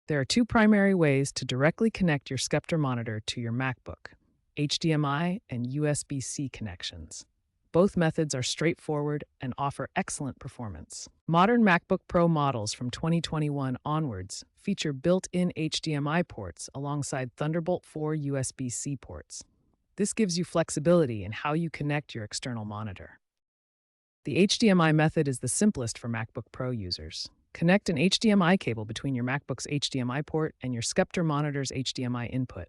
There are two primary ways to directly connect your Sceptre monitor to your MacBook: HDMI and USB-C connections. Both methods are straightforward and offer excellent performance. Modern MacBook Pro models from 2021 onwards feature built-in HDMI ports alongside Thunderbolt 4 USB-C ports. This gives you flexibility in how you connect your external monitor. The HDMI method is the simplest for MacBook Pro users. Connect an HDMI cable between your MacBook's HDMI port and your Sceptre monitor's HDMI input.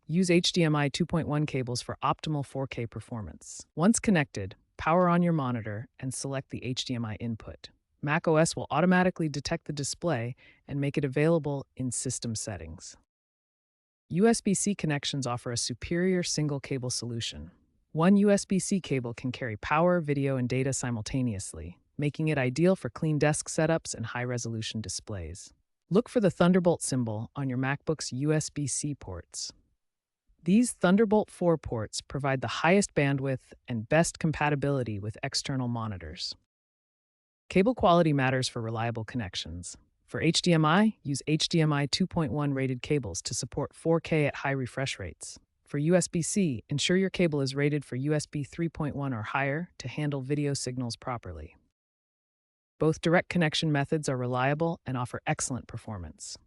Use HDMI 2.1 cables for optimal 4K performance. Once connected, power on your monitor and select the HDMI input. macOS will automatically detect the display and make it available in system settings. USB-C connections offer a superior single-cable solution. One USB-C cable can carry power, video, and data simultaneously, making it ideal for clean desk setups and high-resolution displays. Look for the Thunderbolt symbol on your MacBook's USB-C ports. These Thunderbolt 4 ports provide the highest bandwidth and best compatibility with external monitors. Cable quality matters for reliable connections. For HDMI, use HDMI 2.1 rated cables to support 4K at high refresh rates. For USB-C, ensure your cable is rated for USB 3.1 or higher to handle video signals properly. Both direct connection methods are reliable and offer excellent performance.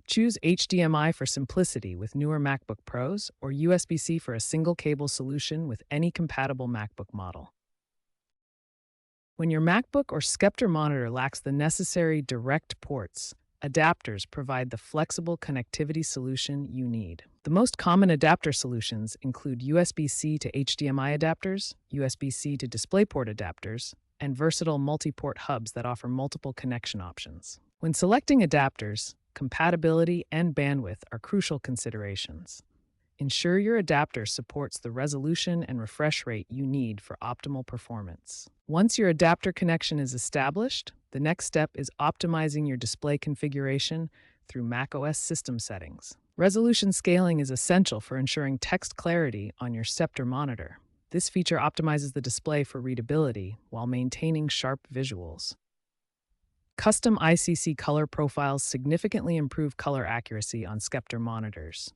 Choose HDMI for simplicity with newer MacBook Pros or USB-C for a single cable solution with any compatible MacBook model. When your MacBook or Sceptre monitor lacks the necessary direct ports, adapters provide the flexible connectivity solution you need. The most common adapter solutions include USB-C to HDMI adapters, USB-C to DisplayPort adapters, and versatile multi-port hubs that offer multiple connection options. When selecting adapters, compatibility and bandwidth are crucial considerations. Ensure your adapter supports the resolution and refresh rate you need for optimal performance. Once your adapter connection is established, the next step is optimizing your display configuration through macOS system settings. Resolution scaling is essential for ensuring text clarity on your Sceptre monitor. This feature optimizes the display for readability while maintaining sharp visuals. Custom ICC color profiles significantly improve color accuracy on Sceptre monitors.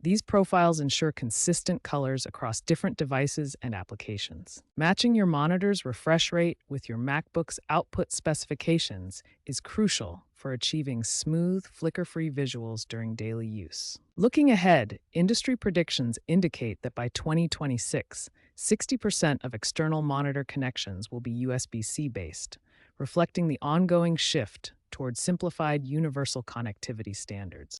These profiles ensure consistent colors across different devices and applications. Matching your monitor's refresh rate with your MacBook's output specifications is crucial for achieving smooth, flicker-free visuals during daily use. Looking ahead, industry predictions indicate that by 2026, 60% of external monitor connections will be USB-C based, reflecting the ongoing shift toward simplified universal connectivity standards.